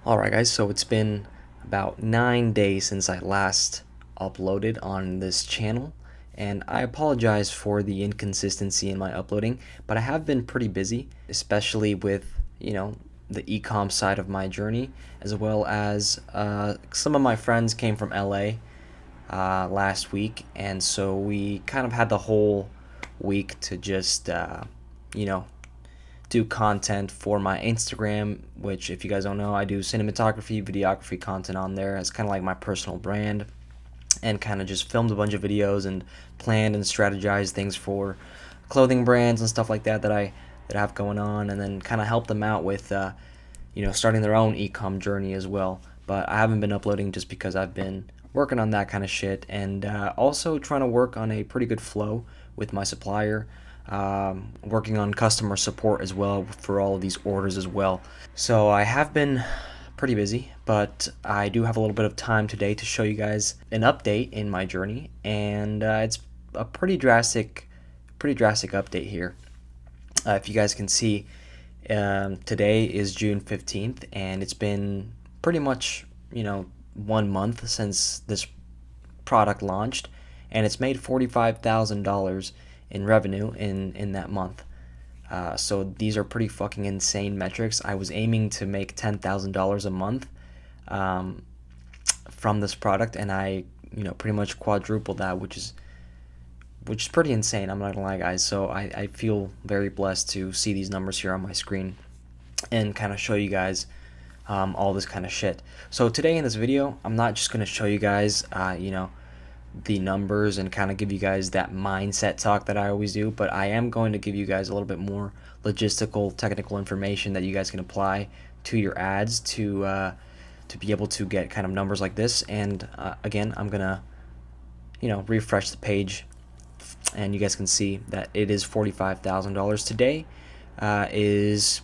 Alright guys, so it's been about 9 days since I last uploaded on this channel, and I apologize for the inconsistency in my uploading, but I have been pretty busy, especially with, the e-com side of my journey, as well as some of my friends came from LA last week, and so we kind of had the whole week to just, you know, do content for my Instagram, which, if you guys don't know, I do cinematography, videography content on there. It's kind of like my personal brand, and kind of just filmed a bunch of videos and planned and strategized things for clothing brands and stuff like that I have going on, and then kind of help them out with starting their own e-com journey as well. But I haven't been uploading just because I've been working on that kind of shit, and also trying to work on a pretty good flow with my supplier, working on customer support as well for all of these orders as well. So I have been pretty busy, but I do have a little bit of time today to show you guys an update in my journey, and it's a pretty drastic update here. If you guys can see, today is June 15th, and it's been pretty much 1 month since this product launched, and it's made $45,000 in revenue in that month. So these are pretty fucking insane metrics. I was aiming to make $10,000 a month um, from this product, and I pretty much quadrupled that, which is pretty insane. I'm not gonna lie, guys. So I feel very blessed to see these numbers here on my screen and kind of show you guys all this kind of shit. So today in this video, I'm not just gonna show you guys the numbers and kind of give you guys that mindset talk that I always do, but I am going to give you guys a little bit more logistical, technical information that you guys can apply to your ads to be able to get kind of numbers like this. And again, I'm gonna refresh the page, and you guys can see that it is $45,000 today. Is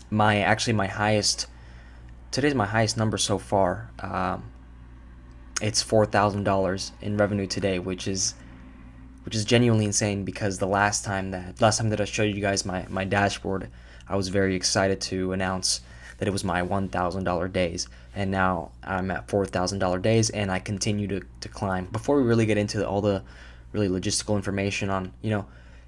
my highest. Today's my highest number so far. It's $4,000 in revenue today, which is genuinely insane, because the last time that I showed you guys my dashboard, I was very excited to announce that it was my $1,000 days, and now I'm at $4,000 days, and I continue to climb. Before we really get into all the really logistical information on,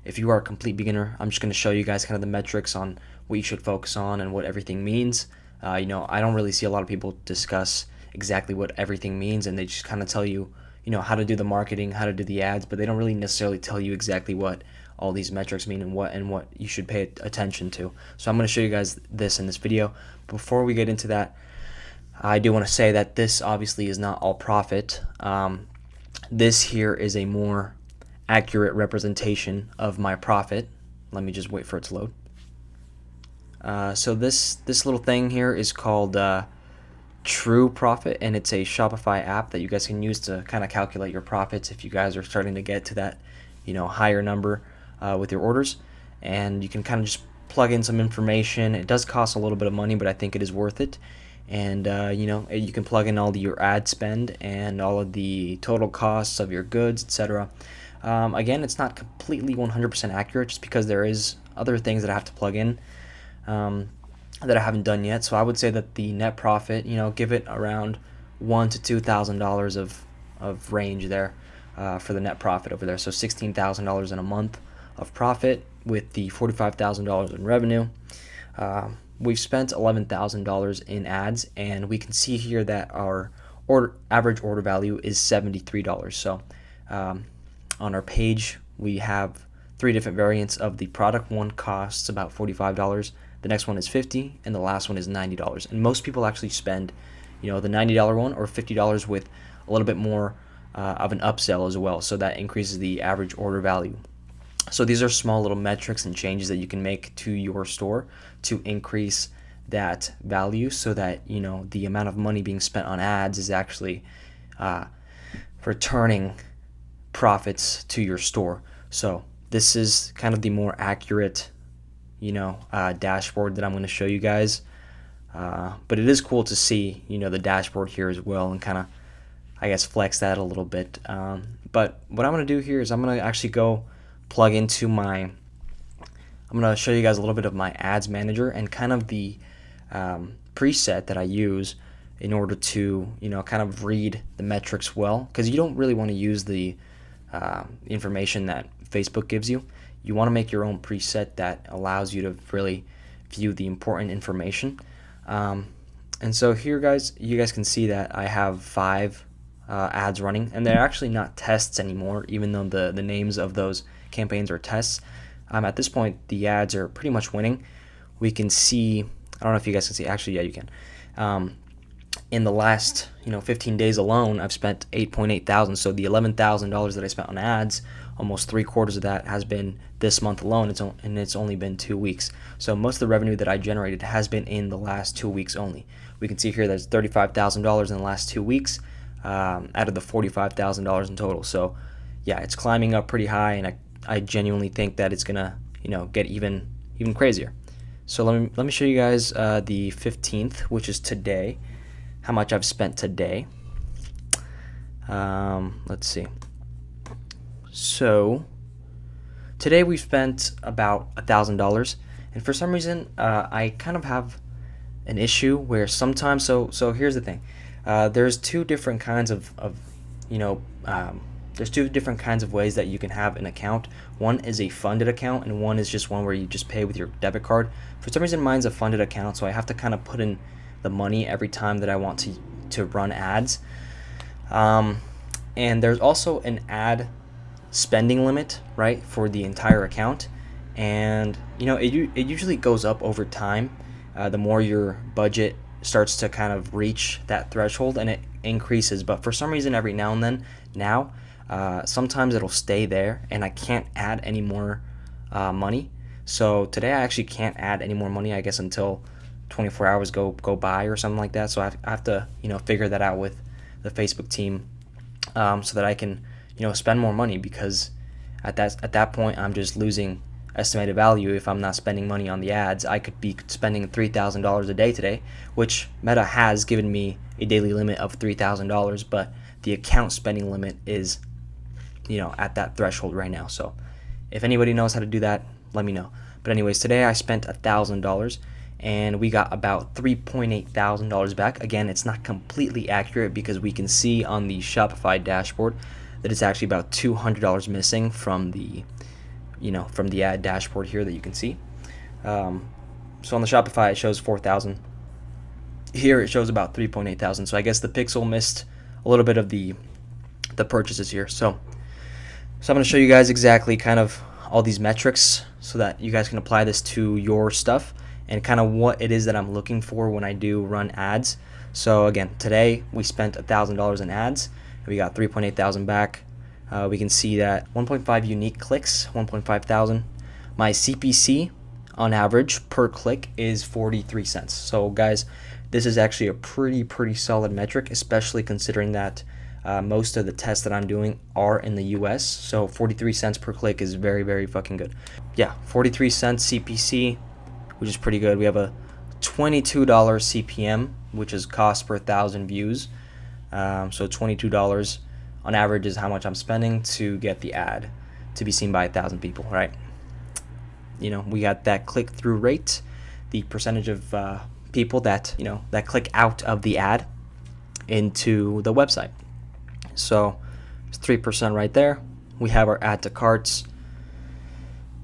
if you are a complete beginner, I'm just going to show you guys kind of the metrics on what you should focus on and what everything means. I don't really see a lot of people discuss exactly what everything means, and they just kind of tell you, how to do the marketing, how to do the ads, but they don't really necessarily tell you exactly what all these metrics mean and what you should pay attention to. So I'm going to show you guys this in this video. Before we get into that, I do want to say that this obviously is not all profit. This here is a more accurate representation of my profit. Let me just wait for it to load. So this little thing here is called True Profit, and it's a Shopify app that you guys can use to kind of calculate your profits if you guys are starting to get to that higher number with your orders. And you can kind of just plug in some information. It does cost a little bit of money, but I think it is worth it. And you can plug in all your ad spend and all of the total costs of your goods, etc. Again, it's not completely 100% accurate, just because there is other things that I have to plug in that I haven't done yet. So I would say that the net profit, give it around $1,000 to $2,000 of range there for the net profit over there. So $16,000 in a month of profit with the $45,000 in revenue. We've spent $11,000 in ads, and we can see here that our average order value is $73. So on our page, we have 3 different variants of the product. One costs about $45. The next one is $50, and the last one is $90. And most people actually spend, the $90 one or $50 with a little bit more of an upsell as well. So that increases the average order value. So these are small little metrics and changes that you can make to your store to increase that value, so that the amount of money being spent on ads is actually returning profits to your store. So this is kind of the more accurate dashboard that I'm going to show you guys. But it is cool to see, the dashboard here as well, and kind of, I guess, flex that a little bit. But what I'm going to do here is I'm going to actually go plug into I'm going to show you guys a little bit of my ads manager and kind of the preset that I use in order to, kind of read the metrics well, because you don't really want to use the information that Facebook gives you. You want to make your own preset that allows you to really view the important information. And so here, guys, you guys can see that I have 5 ads running, and they're actually not tests anymore, even though the names of those campaigns are tests. At this point, the ads are pretty much winning. We can see, I don't know if you guys can see, actually, yeah, you can. In the last 15 days alone, I've spent $8.8 thousand. So the $11,000 that I spent on ads, almost 3/4 of that has been this month alone. It's only been 2 weeks. So most of the revenue that I generated has been in the last 2 weeks only. We can see here that's $35,000 in the last 2 weeks, out of the $45,000 in total. So yeah, it's climbing up pretty high, and I genuinely think that it's gonna get even crazier. So let me show you guys the 15th, which is today, how much I've spent today. Let's see. So today we spent about $1,000, and for some reason I kind of have an issue where sometimes, so here's the thing. There's two different kinds of there's two different kinds of ways that you can have an account. One is a funded account, and one is just one where you just pay with your debit card. For some reason, mine's a funded account, so I have to kind of put in the money every time that I want to run ads. And there's also an ad spending limit, right, for the entire account, and it usually goes up over time. The more your budget starts to kind of reach that threshold, and it increases. But for some reason, every now and then, sometimes it'll stay there, and I can't add any more money. So today I actually can't add any more money, I guess, until 24 hours go by or something like that. So I have to figure that out with the Facebook team, so that I can spend more money, because at that point I'm just losing estimated value. If I'm not spending money on the ads, I could be spending $3,000 a day today, which Meta has given me a daily limit of $3,000, but the account spending limit is at that threshold right now. So if anybody knows how to do that, let me know. But anyways, today I spent $1,000, and we got about $3.8 thousand back. Again, it's not completely accurate, because we can see on the Shopify dashboard that it's actually about $200 missing from the from the ad dashboard here that you can see. So on the Shopify it shows 4,000. Here it shows about 3.8 thousand. So I guess the pixel missed a little bit of the purchases here. So I'm going to show you guys exactly kind of all these metrics, so that you guys can apply this to your stuff, and kind of what it is that I'm looking for when I do run ads. So again, today we spent $1,000 in ads, and we got 3.8 thousand back. We can see that 1.5 unique clicks, 1.5 thousand. My CPC on average per click is 43 cents. So guys, this is actually a pretty solid metric, especially considering that most of the tests that I'm doing are in the US. So 43 cents per click is very fucking good. Yeah, 43 cents CPC, which is pretty good. We have a $22 CPM, which is cost per 1,000 views. So $22 on average is how much I'm spending to get the ad to be seen by 1,000 people, right? We got that click-through rate, the percentage of people that that click out of the ad into the website. So it's 3% right there. We have our add to carts.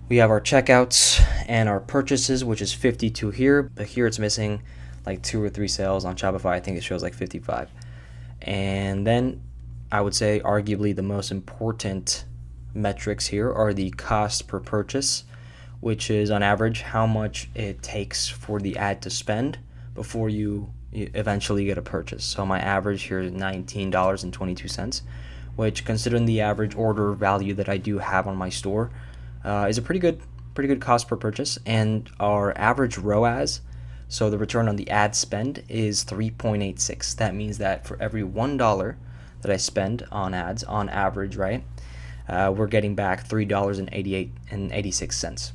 We have our checkouts and our purchases, which is 52 here, but here it's missing like 2 or 3 sales. On Shopify I think it shows like 55. And then I would say arguably the most important metrics here are the cost per purchase, which is on average how much it takes for the ad to spend before you eventually get a purchase. So my average here is $19.22, which, considering the average order value that I do have on my store, is a pretty good cost per purchase. And our average ROAS, so the return on the ad spend, is 3.86. That means that for every $1 that I spend on ads on average, right, we're getting back $3.86.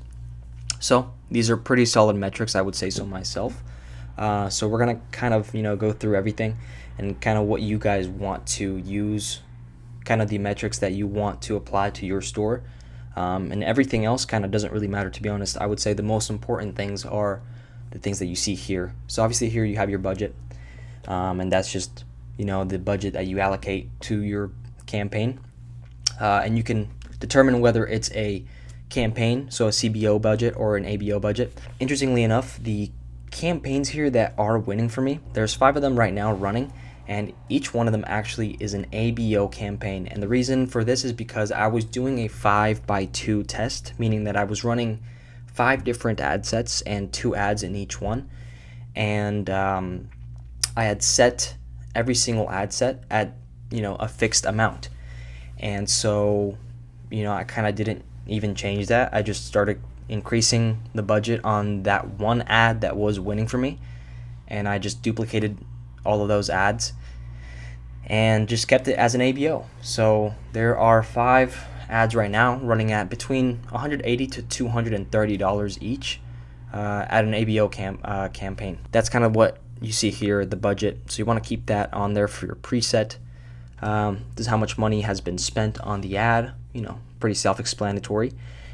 So these are pretty solid metrics, I would say so myself. So we're gonna kind of go through everything and kind of what you guys want to use, kind of the metrics that you want to apply to your store, and everything else kind of doesn't really matter, to be honest. I would say the most important things are the things that you see here. So obviously here you have your budget, and that's just, the budget that you allocate to your campaign. And you can determine whether it's a campaign, so a CBO budget, or an ABO budget. Interestingly enough, the campaigns here that are winning for me, there's 5 of them right now running, and each one of them actually is an ABO campaign. And the reason for this is because I was doing a 5x2 test, meaning that I was running 5 different ad sets and 2 ads in each one. And I had set every single ad set at, a fixed amount. And so, I kind of didn't even change that. I just started increasing the budget on that one ad that was winning for me, and I just duplicated all of those ads and just kept it as an ABO. So there are 5 ads right now running at between $180 to $230 each at an ABO campaign. That's kind of what you see here, the budget. So you want to keep that on there for your preset. This is how much money has been spent on the ad, pretty self-explanatory.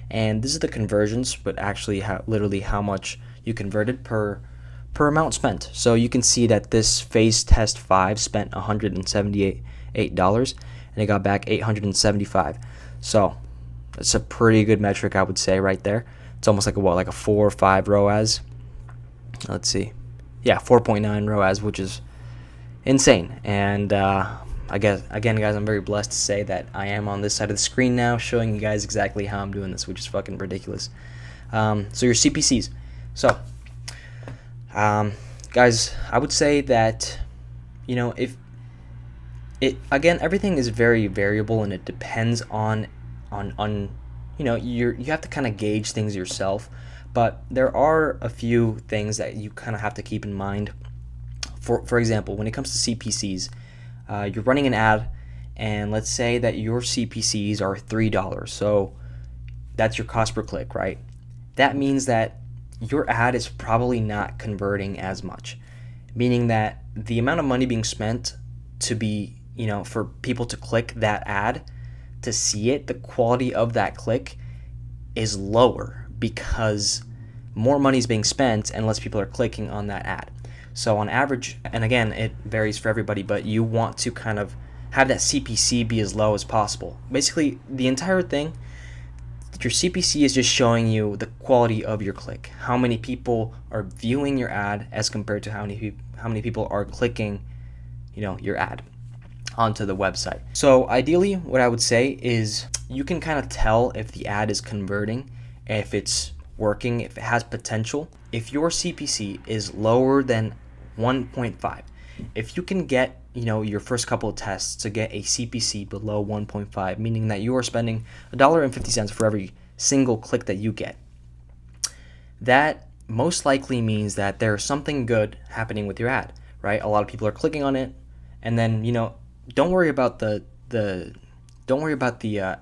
And this is the conversions, but actually literally how much you converted per amount spent. So you can see that this phase test 5 spent $178, and it got back $875. So that's a pretty good metric, I would say, right there. It's almost like a 4 or 5 ROAS. Let's see. Yeah, 4.9 ROAS, which is insane. And I guess, again, guys, I'm very blessed to say that I am on this side of the screen now showing you guys exactly how I'm doing this, which is fucking ridiculous. So your CPCs. So, guys, I would say that, if it, again, everything is very variable, and it depends on you have to kind of gauge things yourself. But there are a few things that you kind of have to keep in mind. For example, when it comes to CPCs, you're running an ad, and let's say that your CPCs are $3. So that's your cost per click, right? That means that your ad is probably not converting as much, meaning that the amount of money being spent to be, for people to click that ad, to see it, the quality of that click is lower because more money is being spent and less people are clicking on that ad. So on average, and again, it varies for everybody, but you want to kind of have that CPC be as low as possible. Basically, the entire thing, your CPC is just showing you the quality of your click. How many people are viewing your ad as compared to how many people are clicking, your ad onto the website. So ideally, what I would say is you can kind of tell if the ad is converting, if it's working, if it has potential. If your CPC is lower than 1.5, if you can get your first couple of tests to get a CPC below 1.5, meaning that you are spending $1.50 for every single click that you get, that most likely means that there's something good happening with your ad, right? A lot of people are clicking on it, and then don't worry about the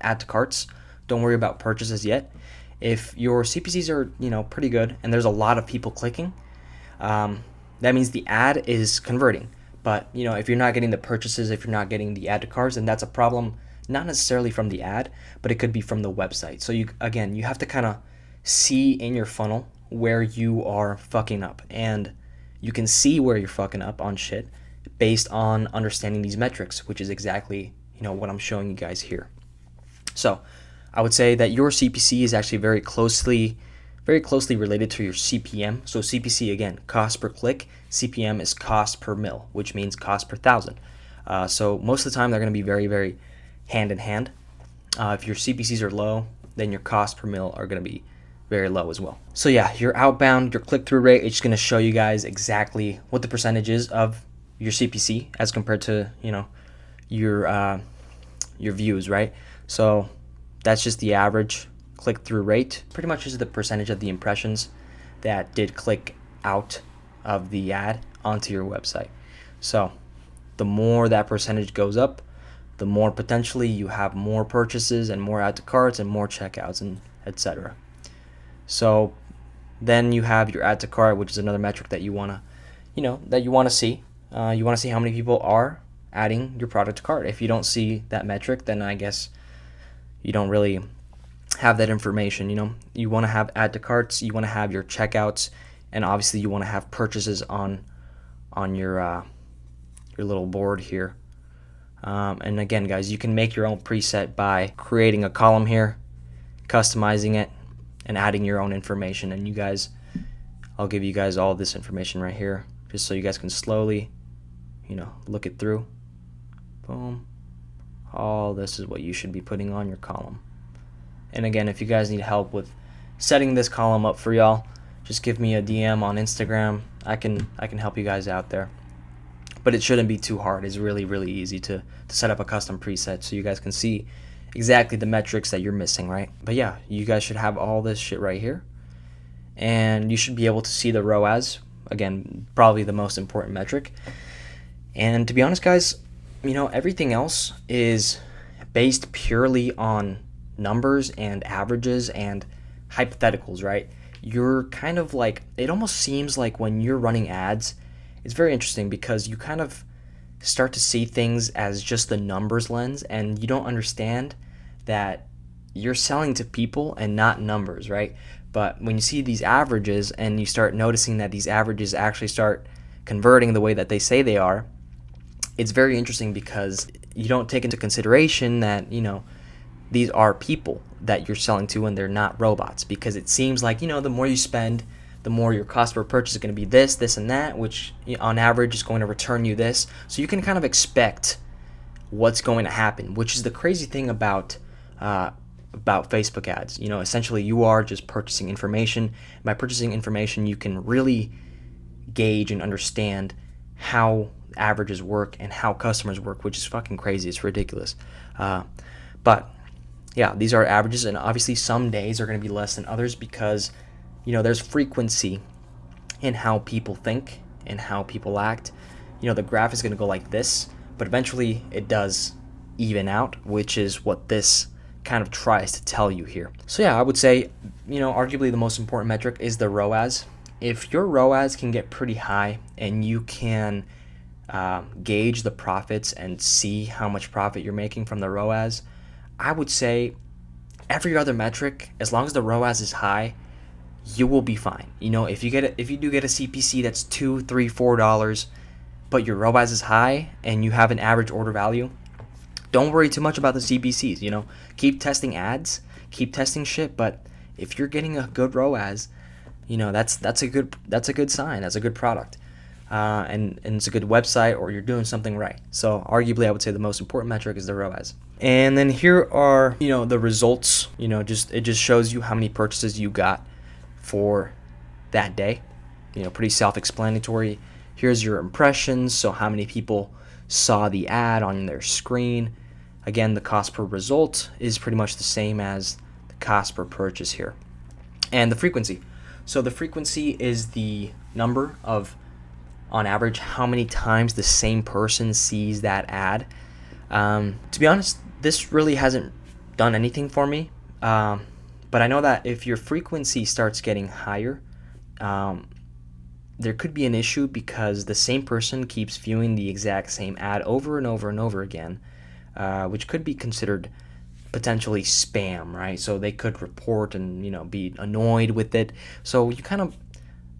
add to carts. Don't worry about purchases yet. If your CPCs are pretty good and there's a lot of people clicking, that means the ad is converting. But if you're not getting the purchases, if you're not getting the add to carts, then that's a problem, not necessarily from the ad, but it could be from the website. So you have to kind of see in your funnel where you are fucking up, and you can see where you're fucking up on shit based on understanding these metrics, which is exactly what I'm showing you guys here. So I would say that your CPC is actually very closely related to your CPM. So CPC, again, cost per click. CPM is cost per mil, which means cost per thousand. So most of the time they're going to be very, very hand in hand. If your CPCs are low, then your cost per mil are going to be very low as well. So yeah, your outbound, your click-through rate, it's going to show you guys exactly what the percentage is of your CPC as compared to your views, right? So that's just the average click-through rate. Pretty much is the percentage of the impressions that did click out of the ad onto your website. So the more that percentage goes up, the more potentially you have more purchases and more add to carts and more checkouts and etc. So then you have your add to cart, which is another metric that you want to see. You want to see how many people are adding your product to cart. If you don't see that metric, then I guess you don't really have that information. You want to have add to carts, you want to have your checkouts, and obviously you want to have purchases on your little board here. And again, guys, you can make your own preset by creating a column here, customizing it, and adding your own information. And you guys, I'll give you guys all this information right here, just so you guys can slowly, look it through. Boom. All this is what you should be putting on your column. And again, if you guys need help with setting this column up for y'all, just give me a DM on Instagram. I can help you guys out there. But it shouldn't be too hard. It's really, really easy to set up a custom preset so you guys can see exactly the metrics that you're missing, right? But yeah, you guys should have all this shit right here. And you should be able to see the ROAS. Again, probably the most important metric. And to be honest, guys, everything else is based purely on numbers and averages and hypotheticals, right? You're kind of like, it almost seems like when you're running ads, it's very interesting because you kind of start to see things as just the numbers lens, and you don't understand that you're selling to people and not numbers, right? But when you see these averages and you start noticing that these averages actually start converting the way that they say they are, it's very interesting because you don't take into consideration that, these are people that you're selling to and they're not robots, because it seems like, the more you spend, the more your cost per purchase is going to be this, and that, which on average is going to return you this. So you can kind of expect what's going to happen, which is the crazy thing about Facebook ads. Essentially you are just purchasing information. By purchasing information, you can really gauge and understand how averages work and how customers work, which is fucking crazy. It's ridiculous. But yeah, these are averages, and obviously some days are going to be less than others because there's frequency in how people think and how people act. The graph is going to go like this, but eventually it does even out, which is what this kind of tries to tell you here. So yeah, I would say, arguably the most important metric is the ROAS. If your ROAS can get pretty high and you can gauge the profits and see how much profit you're making from the ROAS, I would say every other metric, as long as the ROAS is high, you will be fine. If you do get a CPC that's $2, $3, $4, but your ROAS is high and you have an average order value, don't worry too much about the CPCs. Keep testing ads, keep testing shit, but if you're getting a good ROAS, that's a good sign. That's a good product, and it's a good website, or you're doing something right. So arguably, I would say the most important metric is the ROAS. And then here are the results. It just shows you how many purchases you got for that day. Pretty self-explanatory. Here's your impressions, so how many people saw the ad on their screen. Again, the cost per result is pretty much the same as the cost per purchase here. And the frequency. So the frequency is the number of, on average, how many times the same person sees that ad. To be honest, this really hasn't done anything for me. But I know that if your frequency starts getting higher, there could be an issue because the same person keeps viewing the exact same ad over and over and over again, which could be considered potentially spam, right? So they could report and be annoyed with it. So you kind of,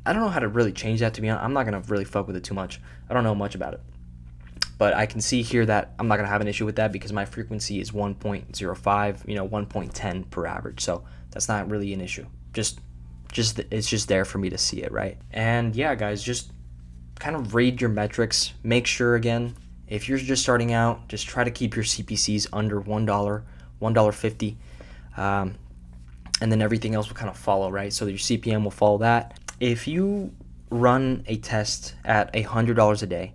I don't know how to really change that, to be honest. I'm not gonna really fuck with it too much. I don't know much about it, but I can see here that I'm not gonna have an issue with that because my frequency is 1.05, 1.10 per average. So that's not really an issue. It's just there for me to see it, right? And yeah, guys, just kind of read your metrics. Make sure, again, if you're just starting out, just try to keep your CPCs under $1, $1.50, and then everything else will kind of follow, right? So your CPM will follow that. If you run a test at $100 a day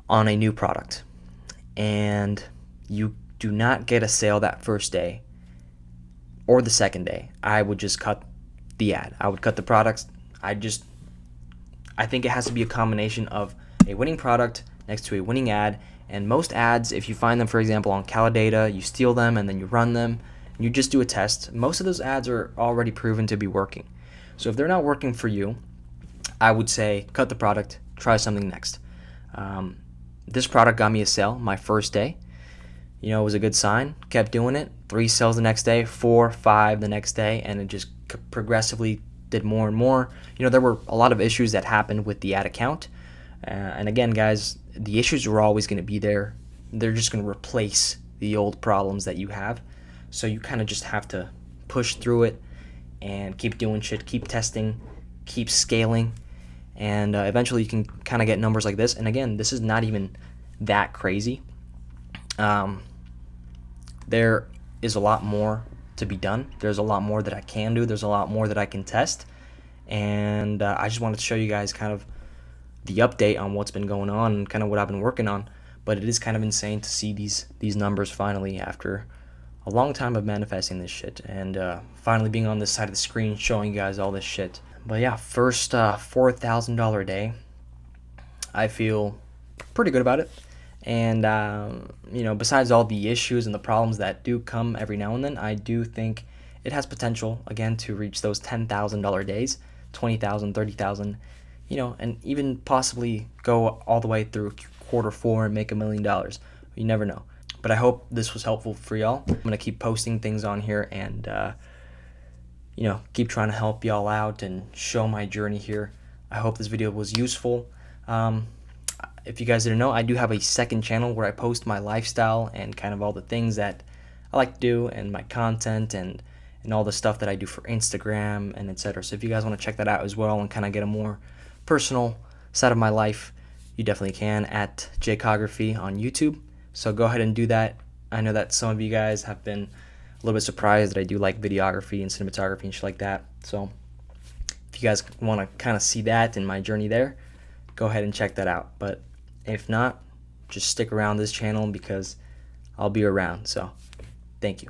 on a new product and you do not get a sale that first day or the second day, I would just cut the ad. I would cut the products. I think it has to be a combination of a winning product next to a winning ad. And most ads, if you find them, for example, on Calidata, you steal them and then you run them and you just do a test, most of those ads are already proven to be working. So if they're not working for you, I would say cut the product, try something next. This product got me a sale my first day. It was a good sign. Kept doing it. 3 sales the next day, 4, 5 the next day, and it just progressively posted more and more. There were a lot of issues that happened with the ad account. And again, guys, the issues are always going to be there. They're just going to replace the old problems that you have. So you kind of just have to push through it and keep doing shit, keep testing, keep scaling, and eventually you can kind of get numbers like this. And again, this is not even that crazy. There is a lot more to be done. There's a lot more that I can do. There's a lot more that I can test. And I just wanted to show you guys kind of the update on what's been going on and kind of what I've been working on. But it is kind of insane to see these numbers finally after a long time of manifesting this shit, and finally being on this side of the screen showing you guys all this shit. But yeah, first $4,000 a day. I feel pretty good about it. And besides all the issues and the problems that do come every now and then, I do think it has potential again to reach those $10,000 days, 20,000, 30,000, and even possibly go all the way through Q4 and make $1 million. You never know. But I hope this was helpful for y'all. I'm gonna keep posting things on here and keep trying to help y'all out and show my journey here. I hope this video was useful. If you guys didn't know, I do have a second channel where I post my lifestyle and kind of all the things that I like to do, and my content and all the stuff that I do for Instagram and etc. So if you guys want to check that out as well and kind of get a more personal side of my life, you definitely can at Jcography on YouTube. So go ahead and do that. I know that some of you guys have been a little bit surprised that I do like videography and cinematography and shit like that. So if you guys want to kind of see that in my journey there, go ahead and check that out. But if not, just stick around this channel because I'll be around. So thank you.